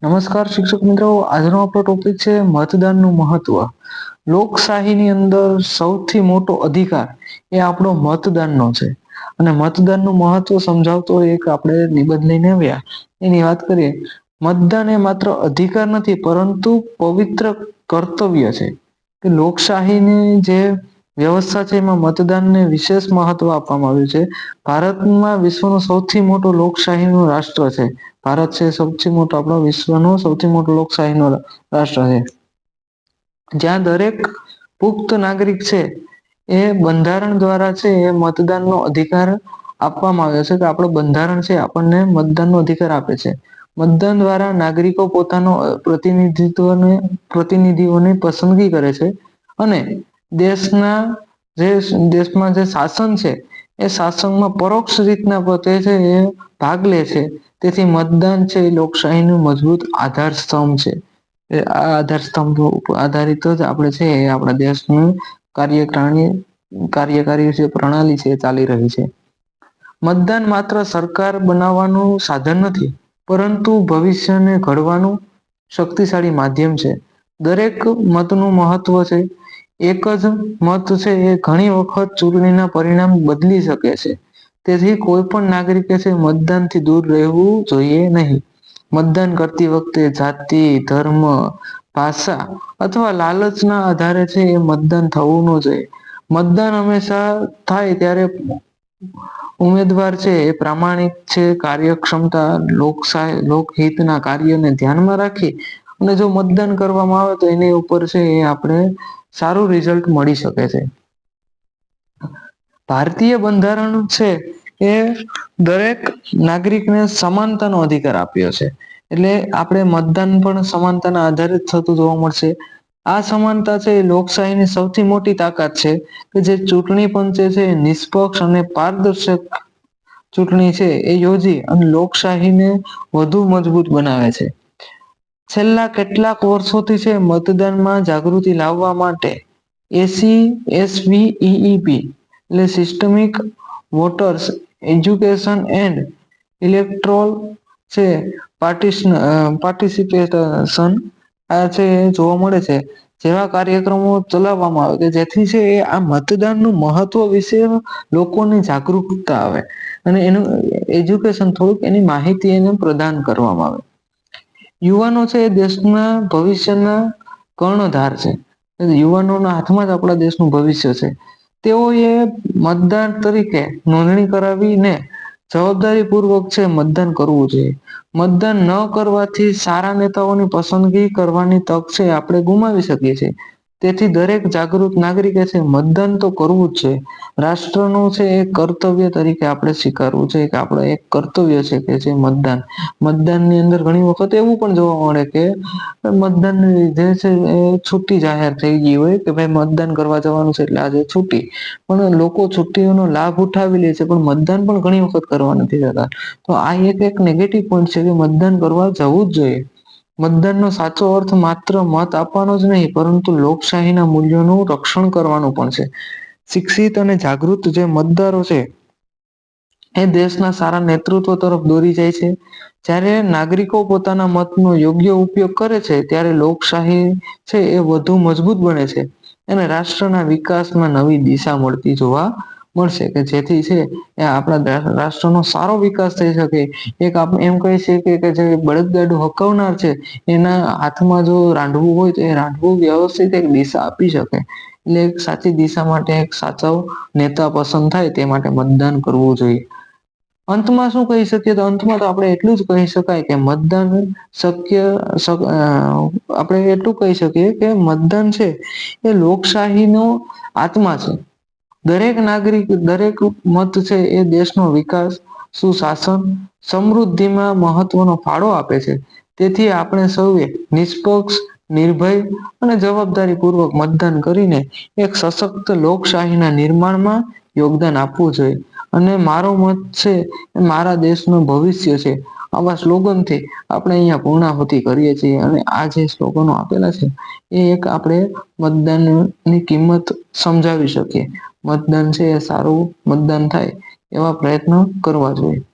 નમસ્કાર શિક્ષક મિત્રો, આજનો આપણો ટોપિક છે મતદાનનું મહત્વ. લોકશાહીની અંદર સૌથી મોટો અધિકાર એ આપણો મતદાનનો છે. અને મતદાનનું મહત્વ સમજાવતો એક આપણે નિબંધ લઈને આવ્યા એની વાત કરીએ. મતદાન એ માત્ર અધિકાર નથી પરંતુ પવિત્ર કર્તવ્ય છે. કે લોકશાહીની જે વ્યવસ્થા છે એમાં મતદાનને વિશેષ મહત્વ આપવામાં આવ્યું છે. ભારતમાં વિશ્વનો સૌથી મોટો લોકશાહીનો રાષ્ટ્ર છે. ભારત છે સૌથી મોટો આપણો વિશ્વનો સૌથી મોટો લોકશાહીનો રાષ્ટ્ર છે. જ્યાં દરેક પુખ્ત નાગરિક છે એ બંધારણ દ્વારા છે એ મતદાનનો અધિકાર આપવામાં આવ્યો છે કે આપણો બંધારણ છે આપણને મતદાનનો અધિકાર આપે છે. મતદાન દ્વારા નાગરિકો પોતાનો પ્રતિનિધિઓની પસંદગી કરે છે અને દેશમાં જે શાસન છે એ શાસનમાં પરોક્ષ રીતના પોતે છે એ ભાગ લે છે. તેથી મતદાન છે એ લોકશાહીનું મજબૂત આધાર સ્તંભ છે. આ આધાર સ્તંભ આધારિત જ આપણે છે એ આપણા દેશનું કાર્યકારી જે પ્રણાલી છે એ ચાલી રહી છે. મતદાન માત્ર સરકાર બનાવવાનું સાધન નથી પરંતુ ભવિષ્યને ઘડવાનું શક્તિશાળી માધ્યમ છે. દરેક મતનું મહત્વ છે. એક જ મત છે એ ઘણી વખત ચૂંટણીના પરિણામ બદલી શકે છે. તેથી કોઈ પણ નાગરિકે છે મતદાનથી દૂર રહેવું જોઈએ નહીં. મતદાન કરતી વખતે જાતિ, ધર્મ, ભાષા અથવા લાલચના આધારે છે એ મતદાન થવું ન જોઈએ. મતદાન હંમેશા થાય ત્યારે ઉમેદવાર છે એ પ્રામાણિક છે, કાર્યક્ષમતા, લોકહિતના કાર્યને ધ્યાનમાં રાખી અને જો મતદાન કરવામાં આવે તો એની ઉપર છે એ આપણે સારું રિઝલ્ટ મળી શકે છે. ભારતીય બંધારણ છે એ દરેક નાગરિકને સમાનતાનો અધિકાર આપ્યો છે. એટલે આપણે મતદાન પણ સમાનતાના આધારે જ થતું જોવા મળશે. આ સમાનતા છે એ લોકશાહીની સૌથી મોટી તાકાત છે કે જે ચૂંટણી પંચે છે નિષ્પક્ષ અને પારદર્શક ચૂંટણી છે એ યોજી અને લોકશાહીને વધુ મજબૂત બનાવે છે. છેલ્લા કેટલાક વર્ષોથી છે મતદાનમાં જાગૃતિ લાવવા માટે SVEEP એટલે systemic voters education and electoral છે પાર્ટિસિપેશન આ છે જોવા મળે છે. જેવા કાર્યક્રમો ચલાવવામાં આવે કે જેથી છે એ આ મતદાનનું મહત્વ વિશે લોકોને જાગૃતતા આવે અને એનું એજ્યુકેશન થોડુંક એની માહિતી એને પ્રદાન કરવામાં આવે. યુવાનો છે એ દેશના ભવિષ્યના કર્ણધાર છે. યુવાનોના હાથમાં જ આપણા દેશનું ભવિષ્ય છે. તેઓએ મતદાર તરીકે નોંધણી કરાવીને જવાબદારી પૂર્વક છે મતદાન કરવું જોઈએ. મતદાન ન કરવાથી સારા નેતાઓની પસંદગી કરવાની તક છે આપણે ગુમાવી શકીએ છીએ. તેથી દરેક જાગૃત નાગરિકે છે મતદાન તો કરવું જ છે. રાષ્ટ્રનું છે એ કર્તવ્ય તરીકે આપણે સ્વીકારવું છે કે આપણે એક કર્તવ્ય છે કે જે મતદાનની અંદર ઘણી વખત એવું પણ જોવા મળે કે મતદાનને લીધે છે એ છુટ્ટી જાહેર થઈ ગઈ હોય કે ભાઈ મતદાન કરવા જવાનું છે એટલે આજે છુટ્ટી. પણ લોકો છુટ્ટીઓનો લાભ ઉઠાવી લે છે પણ મતદાન પણ ઘણી વખત કરવા નથી જતા. તો આ એક નેગેટિવ પોઈન્ટ છે કે મતદાન કરવા જવું જ જોઈએ. મતદાનનો સાચો અર્થ માત્ર મત આપવાનો જ નહીં પરંતુ લોકશાહીના મૂલ્યોનું રક્ષણ કરવાનું પણ છે. શિક્ષિત અને જાગૃત જે મતદારો છે એ દેશના સારા નેતૃત્વ તરફ દોરી જાય છે. જ્યારે નાગરિકો પોતાના મતનો યોગ્ય ઉપયોગ કરે છે ત્યારે લોકશાહી છે એ વધુ મજબૂત બને છે અને રાષ્ટ્રના વિકાસમાં નવી દિશા મળતી જોવા મળશે કે જેથી છે એ આપણા રાષ્ટ્રનો સારો વિકાસ થઈ શકે. એક આપણે એમ કહી શકીએ કે જે બળદગાડું હકવનાર છે એના હાથમાં જો રાંડવું હોય તો એ રાંડવું વ્યવસ્થિત એક દિશા આપી શકે. એટલે એક સાચી દિશા માટે એક સાચો નેતા પસંદ થાય તે માટે મતદાન કરવું જોઈએ. અંતમાં શું કહી શકીએ તો અંતમાં તો આપણે એટલું જ કહી શકાય કે મતદાન આપણે એટલું કહી શકીએ કે મતદાન છે એ લોકશાહીનો આત્મા છે. દરેક નાગરિક દરેક મત છે એ દેશનો વિકાસ, સુશાસન, સમૃદ્ધિમાં મહત્વનો ફાળો આપે છે. તેથી આપણે સૌએ નિષ્પક્ષ, નિર્ભય અને જવાબદારી પૂર્વક મતદાન કરીને એક સશક્ત લોકશાહીના નિર્માણમાં યોગદાન આપવું જોઈએ. અને મારો મત છે એ મારા દેશનું ભવિષ્ય છે. આવા સ્લોગનથી આપણે અહીંયા પૂર્ણાહુતિ કરીએ છીએ અને આ જે સ્લોગનો આપેલા છે એ એક આપણે મતદાનની કિંમત સમજાવી શકીએ. મતદાન છે એ સારું મતદાન થાય એવા પ્રયત્નો કરવા જોઈએ.